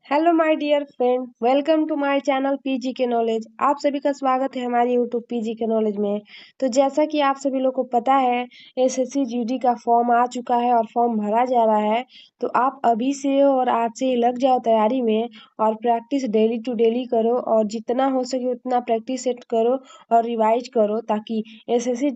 Hello my dear friend, welcome to my channel PG के knowledge. आप सभी का स्वागत है हमारे यूट्यूब पीजी के नॉलेज में। तो जैसा कि आप सभी लोग को पता है, एसएससी जीडी का फॉर्म आ चुका है और फॉर्म भरा जा रहा है। तो आप अभी से और आज से ही लग जाओ तैयारी में और प्रैक्टिस डेली टू डेली करो और जितना हो सके उतना प्रैक्टिस सेट करो और रिवाइज करो ताकि एसएससी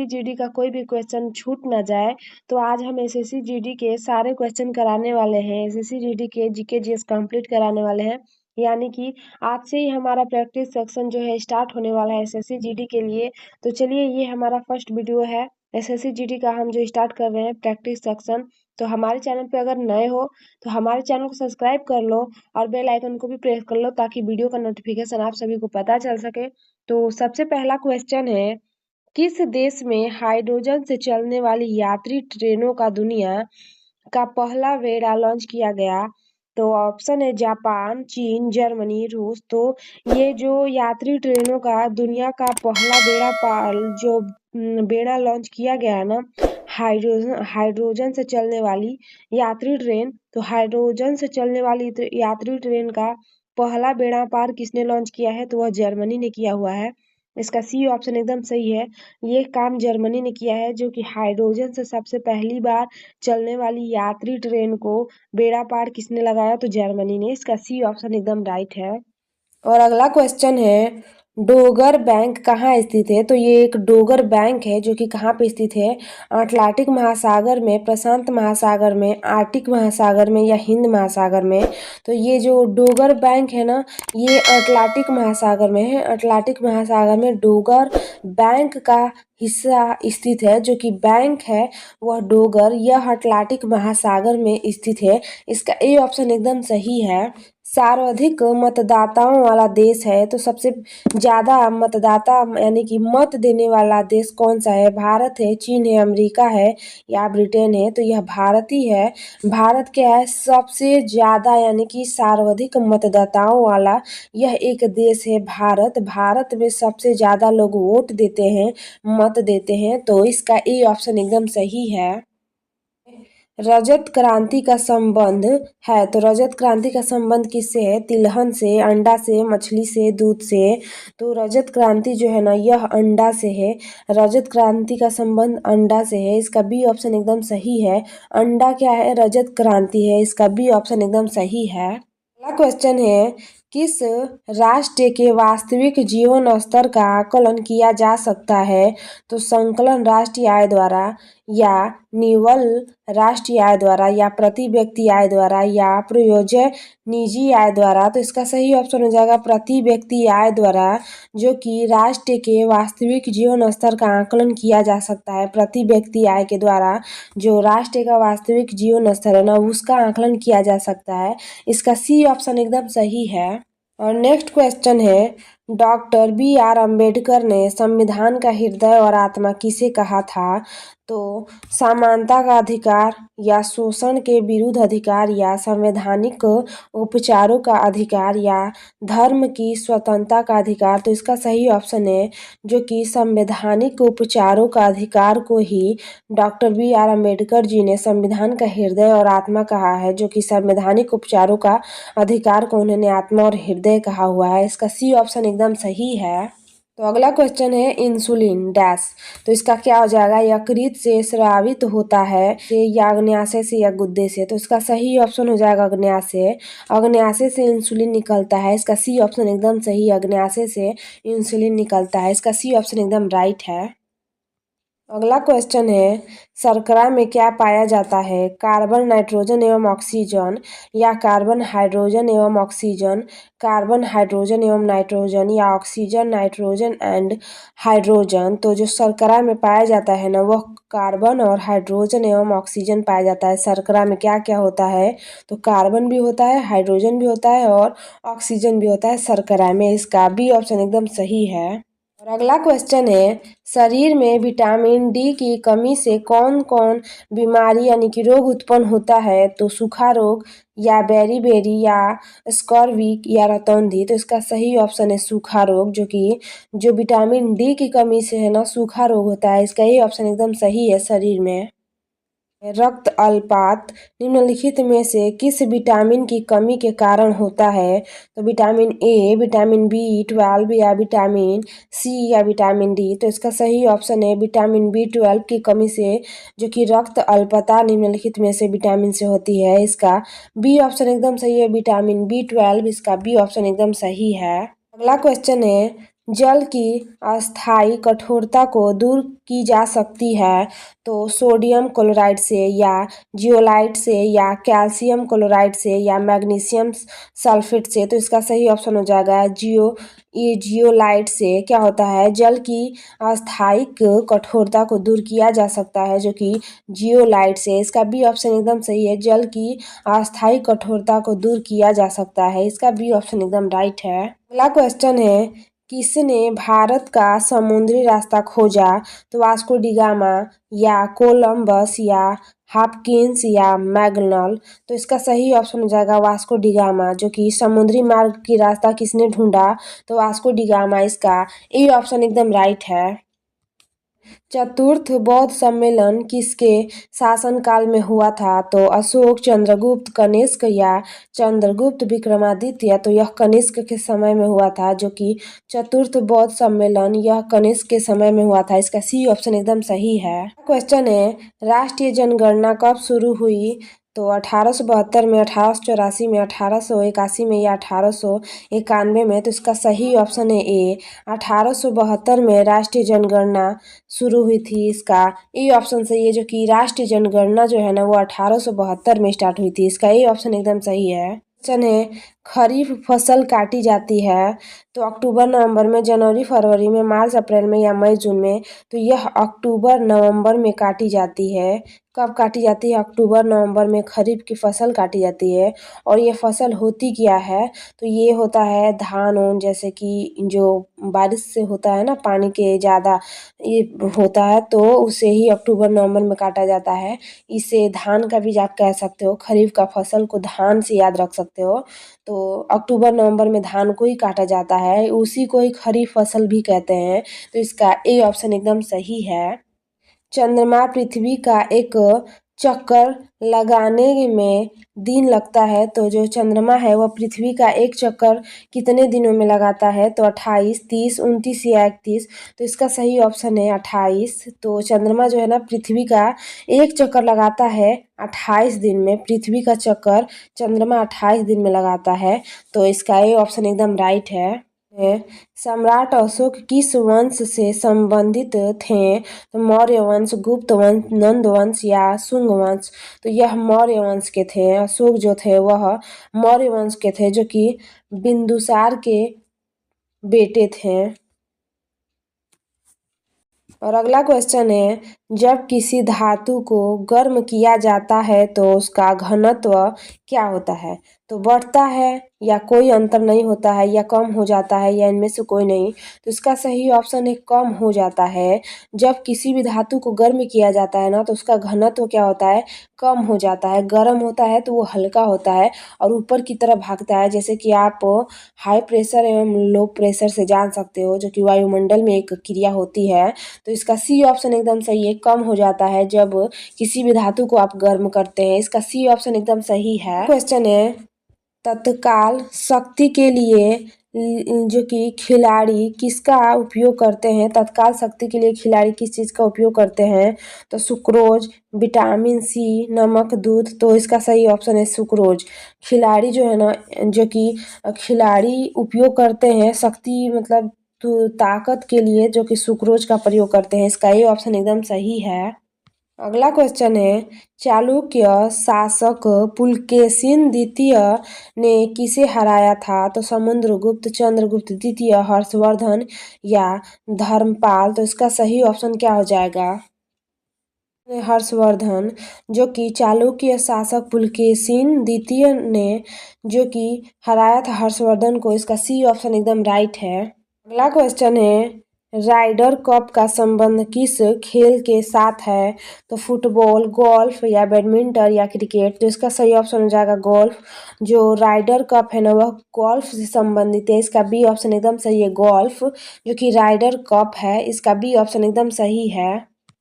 जीडी का कोई भी क्वेश्चन छूट ना जाए। तो आज हम एसएससी जीडी के सारे क्वेश्चन कराने वाले हैं, एसएससी जीडी के जीके जीएस कंप्लीट कराने वाले हैं। यानी कि आज से ही हमारा प्रैक्टिस सेक्शन जो है स्टार्ट होने वाला है एसएससी जीडी के लिए। तो चलिए, ये हमारा फर्स्ट वीडियो है एसएससी जीडी का, हम जो स्टार्ट कर रहे हैं प्रैक्टिस सेक्शन। तो हमारे चैनल पे अगर नए हो तो हमारे चैनल को सब्सक्राइब कर लो और बेल आइकन को भी प्रेस कर लो ताकि वीडियो का नोटिफिकेशन आप सभी को पता चल सके। तो सबसे पहला क्वेश्चन है, किस देश में हाइड्रोजन से चलने वाली यात्री ट्रेनों का दुनिया का पहला बेड़ा लॉन्च किया गया? तो ऑप्शन है जापान, चीन, जर्मनी, रूस। तो ये जो यात्री ट्रेनों का दुनिया का पहला बेड़ा लॉन्च किया गया है ना, हाइड्रोजन हाइड्रोजन से चलने वाली यात्री ट्रेन। तो हाइड्रोजन से चलने वाली यात्री ट्रेन का पहला बेड़ा पार किसने लॉन्च किया है? तो वह जर्मनी ने किया हुआ है। इसका सी ऑप्शन एकदम सही है। ये काम जर्मनी ने किया है, जो कि हाइड्रोजन से सबसे पहली बार चलने वाली यात्री ट्रेन को बेड़ा पार किसने लगाया? तो जर्मनी ने। इसका सी ऑप्शन एकदम राइट है। और अगला क्वेश्चन है, डोगर बैंक कहाँ स्थित है? तो ये एक डोगर बैंक है जो कि कहाँ पे स्थित है? अटलांटिक महासागर में, प्रशांत महासागर में, आर्टिक महासागर में या हिंद महासागर में? तो ये जो डोगर बैंक है ना, ये अटलांटिक महासागर में है। अटलांटिक महासागर में डोगर बैंक का हिस्सा स्थित है। जो कि बैंक है वह डोगर, यह अटलांटिक महासागर में स्थित है। इसका ए ऑप्शन एकदम सही है। सर्वाधिक मतदाताओं वाला देश है, तो सबसे ज्यादा मतदाता यानी कि मत देने वाला देश कौन सा है? भारत है, चीन है, अमेरिका है या ब्रिटेन है? तो यह भारत ही है। भारत क्या है? सबसे ज्यादा यानी कि सर्वाधिक मतदाताओं वाला यह एक देश है भारत। भारत में सबसे ज्यादा लोग वोट देते हैं, मत देते हैं। तो इसका ए ऑप्शन एकदम सही है। रजत क्रांति का संबंध है, तो रजत क्रांति का संबंध किससे है? तिलहन से, अंडा से, मछली से, दूध से? तो रजत क्रांति जो है ना, यह अंडा से है। रजत क्रांति का संबंध अंडा से है। इसका बी ऑप्शन एकदम सही है। अंडा क्या है? रजत क्रांति है। इसका बी ऑप्शन एकदम सही है। अगला क्वेश्चन है, किस राष्ट्र के वास्तविक जीवन स्तर का आकलन किया जा सकता है? तो संकलन राष्ट्रीय आय द्वारा या निवल राष्ट्रीय आय द्वारा या प्रति व्यक्ति आय द्वारा या प्रयोज्य निजी आय द्वारा? तो इसका सही ऑप्शन हो जाएगा प्रति व्यक्ति आय द्वारा, जो कि राष्ट्र के वास्तविक जीवन स्तर का आकलन किया जा सकता है प्रति व्यक्ति आय के द्वारा। जो राष्ट्र का वास्तविक जीवन स्तर है ना, उसका आकलन किया जा सकता है। इसका सी ऑप्शन एकदम सही है। और नेक्स्ट क्वेश्चन है, डॉक्टर बी.आर. अम्बेडकर ने संविधान का हृदय और आत्मा किसे कहा था? तो समानता का अधिकार या शोषण के विरुद्ध अधिकार या संवैधानिक उपचारों का अधिकार या धर्म की स्वतंत्रता का अधिकार? तो इसका सही ऑप्शन है, जो कि संवैधानिक उपचारों का अधिकार को ही डॉक्टर बी.आर. अम्बेडकर जी ने संविधान का हृदय और आत्मा कहा है। जो कि संवैधानिक उपचारों का अधिकार को उन्होंने आत्मा और हृदय कहा हुआ है। इसका सी ऑप्शन एकदम सही है। तो अगला क्वेश्चन है, इंसुलिन डैश। तो इसका क्या हो जाएगा? यकृत से स्रावित होता है या अग्न्याशय से या गुर्दे से? तो इसका सही ऑप्शन हो जाएगा अग्न्याशय। अग्न्याशय से इंसुलिन निकलता है। इसका सी ऑप्शन एकदम सही, अग्न्याशय से इंसुलिन निकलता है। इसका सी ऑप्शन एकदम राइट है। अगला क्वेश्चन है, शर्करा में क्या पाया जाता है? कार्बन, नाइट्रोजन एवं ऑक्सीजन या कार्बन, हाइड्रोजन एवं ऑक्सीजन, कार्बन, हाइड्रोजन एवं नाइट्रोजन या ऑक्सीजन, नाइट्रोजन एंड हाइड्रोजन? तो जो शर्करा में पाया जाता है ना, वह कार्बन और हाइड्रोजन एवं ऑक्सीजन पाया जाता है। शर्करा में क्या क्या होता है? तो कार्बन भी होता है, हाइड्रोजन भी होता है और ऑक्सीजन भी होता है शर्करा में। इसका बी ऑप्शन एकदम सही है। और अगला क्वेश्चन है, शरीर में विटामिन डी की कमी से कौन कौन बीमारी यानी कि रोग उत्पन्न होता है? तो सूखा रोग या बेरी या स्कॉर्विक या रतौंधी? तो इसका सही ऑप्शन है सूखा रोग। जो कि जो विटामिन डी की कमी से है ना, सूखा रोग होता है। इसका ये ऑप्शन एकदम सही है शरीर में। रक्त अल्पता निम्नलिखित में से किस विटामिन की कमी के कारण होता है? तो विटामिन ए, विटामिन B12 या विटामिन सी या विटामिन डी। तो इसका सही ऑप्शन है विटामिन B12 की कमी से, जो कि रक्त अल्पता निम्नलिखित में से विटामिन से होती है। इसका बी ऑप्शन एकदम सही है, विटामिन B12। इसका बी ऑप्शन एकदम सही है। अगला क्वेश्चन है, जल की अस्थायी कठोरता को दूर की जा सकती है तो सोडियम क्लोराइड से या जियोलाइट से या कैल्शियम क्लोराइड से या मैग्नीशियम सल्फेट से। तो इसका सही ऑप्शन हो जाएगा जियोलाइट से। क्या होता है, जल की अस्थायी कठोरता को दूर किया जा सकता है, जो कि जियोलाइट से। इसका बी ऑप्शन एकदम सही है, जल की अस्थायी कठोरता को दूर किया जा सकता है। इसका बी ऑप्शन एकदम राइट है। अगला क्वेश्चन है, किसने भारत का समुद्री रास्ता खोजा? तो वास्को डिगामा या कोलंबस या हॉपकिंस या मैगनल। तो इसका सही ऑप्शन हो जाएगा वास्को डिगामा, जो कि समुद्री मार्ग की रास्ता किसने ढूंढा? तो वास्को डिगामा। इसका ए ऑप्शन एकदम राइट है। चतुर्थ बौद्ध सम्मेलन किसके शासनकाल में हुआ था? तो अशोक, चंद्रगुप्त, कनिष्क या चंद्रगुप्त विक्रमादित्य। तो यह कनिष्क के समय में हुआ था, जो कि चतुर्थ बौद्ध सम्मेलन यह कनिष्क के समय में हुआ था। इसका सी ऑप्शन एकदम सही है। क्वेश्चन है, राष्ट्रीय जनगणना कब शुरू हुई? तो 1872 में, 1884 में, 1881 में या 1891 में। तो इसका सही ऑप्शन है ए, 1872 में राष्ट्रीय जनगणना शुरू हुई थी। इसका ए ऑप्शन सही है, जो कि राष्ट्रीय जनगणना जो है ना वो 1872 में स्टार्ट हुई थी। इसका ए ऑप्शन एकदम सही है। क्वेश्चन है, खरीफ फसल काटी जाती है तो अक्टूबर नवंबर में, जनवरी फरवरी में, मार्च अप्रैल में या मई जून में। तो यह अक्टूबर नवंबर में काटी जाती है। कब काटी जाती है? अक्टूबर नवंबर में खरीफ की फसल काटी जाती है। और ये फसल होती क्या है? तो ये होता है धान उन, जैसे कि जो बारिश से होता है ना, पानी के ज़्यादा ये होता है, तो उसे ही अक्टूबर नवंबर में काटा जाता है। इसे धान का बीज आप कह सकते हो, खरीफ का फसल को धान से याद रख सकते हो। तो अक्टूबर नवंबर में धान को ही काटा जाता है, उसी को ही खरीफ फसल भी कहते हैं। तो इसका ए ऑप्शन एकदम सही है। चंद्रमा पृथ्वी का एक चक्कर लगाने में दिन लगता है, तो जो चंद्रमा है वह पृथ्वी का एक चक्कर कितने दिनों में लगाता है? तो 28, 30, 29 या 31। तो इसका सही ऑप्शन है 28। तो चंद्रमा जो है ना पृथ्वी का एक चक्कर लगाता है 28 दिन में। पृथ्वी का चक्कर चंद्रमा 28 दिन में लगाता है। तो इसका ए ऑप्शन एकदम राइट है। सम्राट अशोक किस वंश से संबंधित थे? तो मौर्य वंश, गुप्त वंश, नंद वंश या शुंग वंश। तो यह मौर्य वंश के थे। अशोक जो थे वह मौर्य वंश के थे, जो कि बिंदुसार के बेटे थे। और अगला क्वेश्चन है, जब किसी धातु को गर्म किया जाता है तो उसका घनत्व क्या होता है? तो बढ़ता है या कोई अंतर नहीं होता है या कम हो जाता है या इनमें से कोई नहीं। तो इसका सही ऑप्शन है कम हो जाता है। जब किसी भी धातु को गर्म किया जाता है ना तो उसका घनत्व क्या होता है? कम हो जाता है। गर्म होता है तो वो हल्का होता है और ऊपर की तरफ भागता है, जैसे कि आप हाई प्रेशर एवं लो प्रेशर से जान सकते हो, जो कि वायुमंडल में एक क्रिया होती है। तो इसका सी ऑप्शन एकदम सही है, कम हो जाता है जब किसी भी धातु को आप गर्म करते हैं। इसका सी ऑप्शन एकदम सही है। क्वेश्चन है, तत्काल शक्ति के लिए जो कि खिलाड़ी किसका उपयोग करते हैं? तत्काल शक्ति के लिए खिलाड़ी किस चीज़ का उपयोग करते हैं? तो सुक्रोज, विटामिन सी, नमक, दूध। तो इसका सही ऑप्शन है सुक्रोज। खिलाड़ी जो है ना, जो कि खिलाड़ी उपयोग करते हैं शक्ति मतलब तो ताकत के लिए, जो कि सुक्रोज का प्रयोग करते हैं। इसका ये ऑप्शन एकदम सही है। अगला क्वेश्चन है, चालुक्य शासक पुलकेशिन द्वितीय ने किसे हराया था? तो समुद्रगुप्त, चंद्रगुप्त द्वितीय, हर्षवर्धन या धर्मपाल। तो इसका सही ऑप्शन क्या हो जाएगा? हर्षवर्धन, जो कि चालुक्य शासक पुलकेशिन द्वितीय ने जो कि हराया था हर्षवर्धन को। इसका सी ऑप्शन एकदम राइट है। अगला क्वेश्चन है, राइडर कप का संबंध किस खेल के साथ है? तो फुटबॉल, गोल्फ या बैडमिंटन या क्रिकेट। तो इसका सही ऑप्शन हो जाएगा गोल्फ। जो राइडर कप है ना वह गोल्फ से संबंधित है। इसका बी ऑप्शन एकदम सही है गोल्फ, जो कि राइडर कप है। इसका बी ऑप्शन एकदम सही है।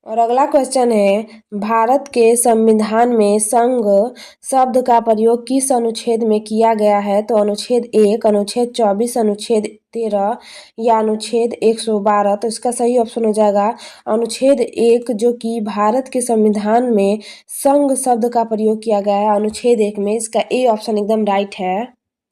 और अगला क्वेश्चन है, भारत के संविधान में संघ शब्द का प्रयोग किस अनुच्छेद में किया गया है? तो अनुच्छेद 1, अनुच्छेद 24, अनुच्छेद 13 या अनुच्छेद 112। तो इसका सही ऑप्शन हो जाएगा अनुच्छेद 1, जो कि भारत के संविधान में संघ शब्द का प्रयोग किया गया है अनुच्छेद 1 में। इसका ए ऑप्शन एकदम राइट है।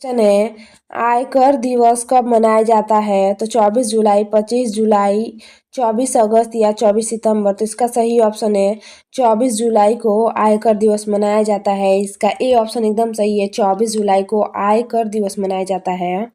क्वेश्चन है, आयकर दिवस कब मनाया जाता है? तो 24 जुलाई, 25 जुलाई, 24 अगस्त या 24 सितंबर। तो इसका सही ऑप्शन है 24 जुलाई को आयकर दिवस मनाया जाता है। इसका ए ऑप्शन एकदम सही है, 24 जुलाई को आयकर दिवस मनाया जाता है।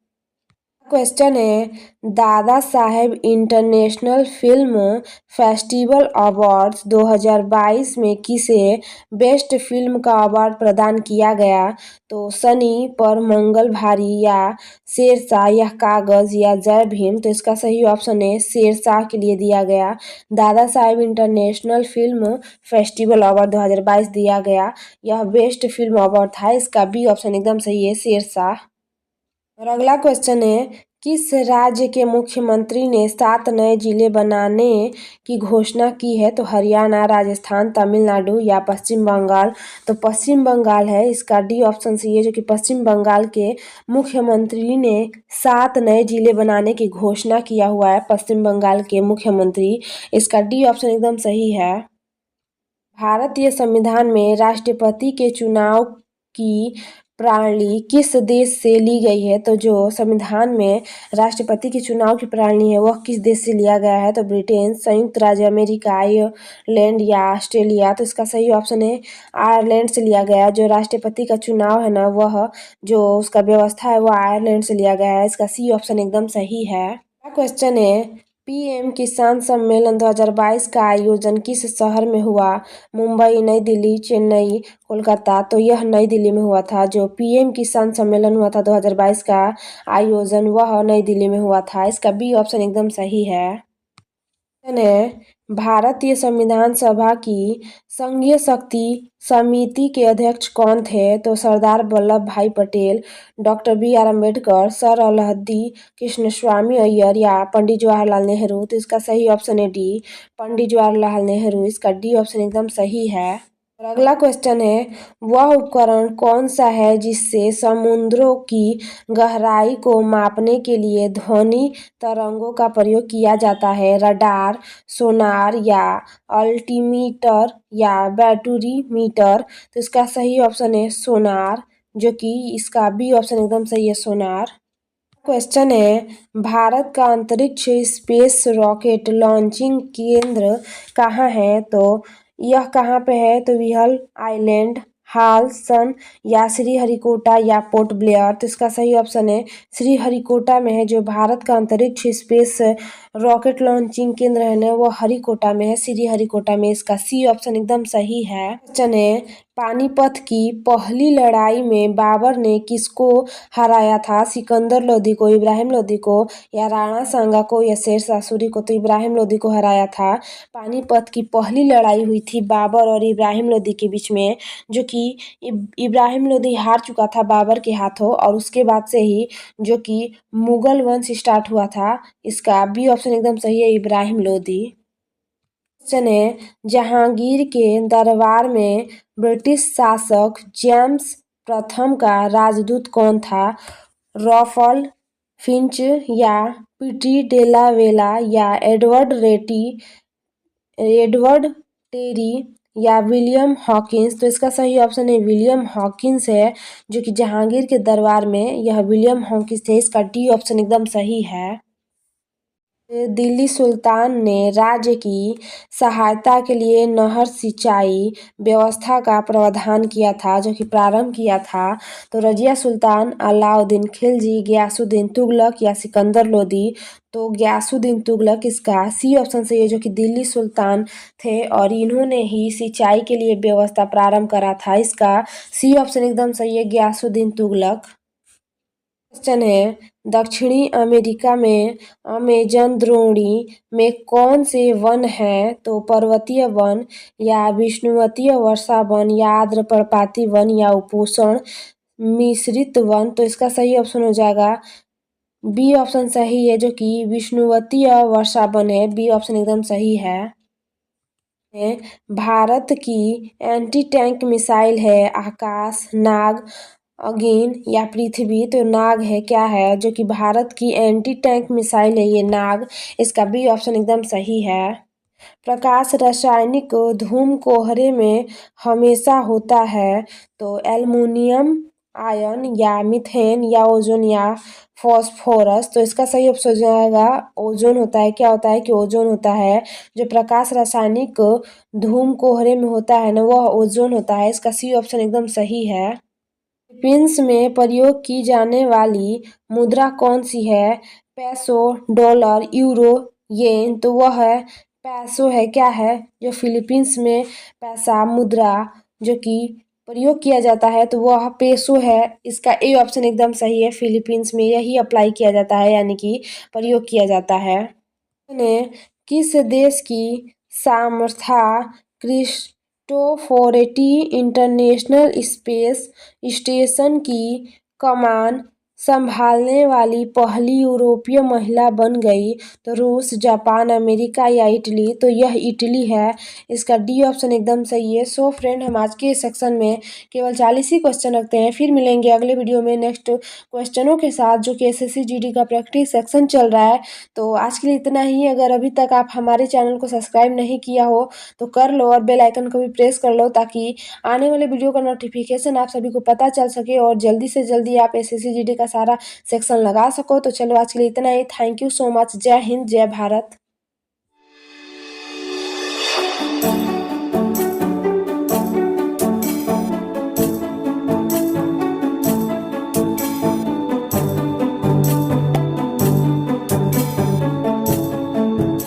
क्वेश्चन है, Dada Saheb international film festival awards 2022 में किसे बेस्ट फिल्म का अवार्ड प्रदान किया गया? तो सनी पर मंगल भारी या शेरशाह या कागज या जय भीम। तो इसका सही ऑप्शन है शेरशाह के लिए दिया गया। Dada Saheb international film festival award 2022 दिया गया, यह बेस्ट फिल्म अवार्ड था। इसका बी ऑप्शन एकदम सही है, शेरशाह। और अगला क्वेश्चन है, किस राज्य के मुख्यमंत्री ने 7 नए जिले बनाने की घोषणा की है? तो हरियाणा, राजस्थान, तमिलनाडु या पश्चिम बंगाल। तो पश्चिम बंगाल है, इसका डी ऑप्शन सही है, जो कि पश्चिम बंगाल के मुख्यमंत्री ने 7 नए जिले बनाने की घोषणा किया हुआ है। पश्चिम बंगाल के मुख्यमंत्री, इसका डी ऑप्शन एकदम सही है। भारतीय संविधान में राष्ट्रपति के चुनाव की प्रणाली किस देश से ली गई है? तो जो संविधान में राष्ट्रपति के चुनाव की प्रणाली है वह किस देश से लिया गया है? तो ब्रिटेन, संयुक्त राज्य अमेरिका, आयरलैंड या ऑस्ट्रेलिया। तो इसका सही ऑप्शन है आयरलैंड से लिया गया। जो राष्ट्रपति का चुनाव है ना, वह जो उसका व्यवस्था है वह आयरलैंड से लिया गया है। इसका सी ऑप्शन एकदम सही है। क्वेश्चन है, पीएम किसान सम्मेलन 2022 का आयोजन किस शहर में हुआ? मुंबई, नई दिल्ली, चेन्नई, कोलकाता। तो यह नई दिल्ली में हुआ था। जो पीएम किसान सम्मेलन हुआ था 2022 का आयोजन, वह नई दिल्ली में हुआ था। इसका बी ऑप्शन एकदम सही है। है, भारतीय संविधान सभा की संघीय शक्ति समिति के अध्यक्ष कौन थे? तो Sardar Vallabh Bhai Patel, doctor B R. Ambedkar, sir Alladi Krishnaswami Iyer या पंडित जवाहरलाल नेहरू। तो इसका सही ऑप्शन है डी, पंडित जवाहरलाल नेहरू। इसका डी ऑप्शन एकदम सही है। और अगला क्वेश्चन है, वह उपकरण कौन सा है जिससे समुद्रों की गहराई को मापने के लिए ध्वनि तरंगों का प्रयोग किया जाता है? रडार, सोनार या अल्टीमीटर या बैटरीमीटर। तो इसका सही ऑप्शन है सोनार, जो कि इसका बी ऑप्शन एकदम सही है, सोनार। क्वेश्चन है, भारत का अंतरिक्ष स्पेस रॉकेट लॉन्चिंग केंद्र कहाँ है? तो यह कहाँ पे है? तो विहल आइलैंड, हालसन या श्रीहरिकोटा या पोर्ट ब्लेयर। तो इसका सही ऑप्शन है श्रीहरिकोटा में है। जो भारत का अंतरिक्ष स्पेस रॉकेट लॉन्चिंग केंद्र है ना, वो हरिकोटा में है, श्रीहरिकोटा में। इसका सी ऑप्शन एकदम सही है। क्वेश्चन है, पानीपत की पहली लड़ाई में बाबर ने किसको हराया था? सिकंदर लोदी को, इब्राहिम लोदी को या राणा सांगा को या शेरशाह सूरी को। तो इब्राहिम लोदी को हराया था। पानीपत की पहली लड़ाई हुई थी बाबर और इब्राहिम लोदी के बीच में, जो कि इब्राहिम लोदी हार चुका था बाबर के हाथों, और उसके बाद से ही जो कि मुगल वंश स्टार्ट हुआ था। इसका बी ऑप्शन एकदम सही है, इब्राहिम लोदी। क्वेश्चन है, जहांगीर के दरबार में ब्रिटिश शासक जेम्स प्रथम का राजदूत कौन था? रॉल्फ फिंच या पीटी डेला वेला या एडवर्ड टेरी या विलियम हॉकिंस। तो इसका सही ऑप्शन है विलियम हॉकिंस है, जो कि जहांगीर के दरबार में यह विलियम हॉकिंस थे। इसका डी ऑप्शन एकदम सही है। दिल्ली सुल्तान ने राज्य की सहायता के लिए नहर सिंचाई व्यवस्था का प्रावधान किया था, जो कि प्रारंभ किया था। तो रजिया सुल्तान, अलाउद्दीन खिलजी, गयासुद्दीन तुगलक या सिकंदर लोदी। तो गयासुद्दीन तुगलक, इसका सी ऑप्शन सही है, जो कि दिल्ली सुल्तान थे और इन्होंने ही सिंचाई के लिए व्यवस्था प्रारंभ करा था। इसका सी ऑप्शन एकदम सही है, गयासुद्दीन तुगलक। क्वेश्चन है, दक्षिणी अमेरिका में अमेजन द्रोणी में कौन से वन हैं? तो पर्वतीय वन या विषुवतीय वर्षा वन या आर्द्र पर्णपाती वन या उपोष्ण मिश्रित वन। तो इसका सही ऑप्शन हो जाएगा बी ऑप्शन सही है, जो कि विषुवतीय वर्षा वन है। बी ऑप्शन एकदम सही है। में भारत की एंटी टैंक मिसाइल है आकाश, नाग, अग्नि या पृथ्वी। तो नाग है, क्या है जो कि भारत की एंटी टैंक मिसाइल है ये नाग। इसका बी ऑप्शन एकदम सही है। प्रकाश रासायनिक धूम कोहरे में हमेशा होता है। तो एल्युमिनियम आयन या मीथेन या ओजोन या फॉस्फोरस। तो इसका सही ऑप्शन हो जाएगा ओजोन होता है। क्या होता है कि ओजोन होता है। जो प्रकाश रासायनिक धूम कोहरे में होता है ना वह ओजोन होता है। इसका सी ऑप्शन एकदम सही है। फिलीपींस में प्रयोग की जाने वाली मुद्रा कौन सी है। पैसो, डॉलर, यूरो, येन। तो वह है पैसो है। क्या है जो फिलीपींस में पैसा मुद्रा जो कि प्रयोग किया जाता है तो वह पेसो है। इसका ए ऑप्शन एकदम सही है। फिलीपींस में यही अप्लाई किया जाता है यानी कि प्रयोग किया जाता है। ने किस देश की सामर्थ्य क्रिस्टोफोरेटी इंटरनेशनल स्पेस स्टेशन की कमान संभालने वाली पहली यूरोपीय महिला बन गई। तो रूस, जापान, अमेरिका या इटली। तो यह इटली है। इसका डी ऑप्शन एकदम सही है। सो फ्रेंड, हम आज के सेक्शन में केवल 40 ही क्वेश्चन रखते हैं। फिर मिलेंगे अगले वीडियो में नेक्स्ट क्वेश्चनों के साथ जो कि एसएससी जीडी का प्रैक्टिस सेक्शन चल रहा है। तो आज के लिए इतना ही। अगर अभी तक आप हमारे चैनल को सब्सक्राइब नहीं किया हो तो कर लो और बेल आइकन को भी प्रेस कर लो ताकि आने वाले वीडियो का नोटिफिकेशन आप सभी को पता चल सके और जल्दी से जल्दी आप एसएससी जीडी का सारा सेक्शन लगा सको। तो चलो आज के लिए इतना ही। Thank you so much. जय हिंद, जय भारत।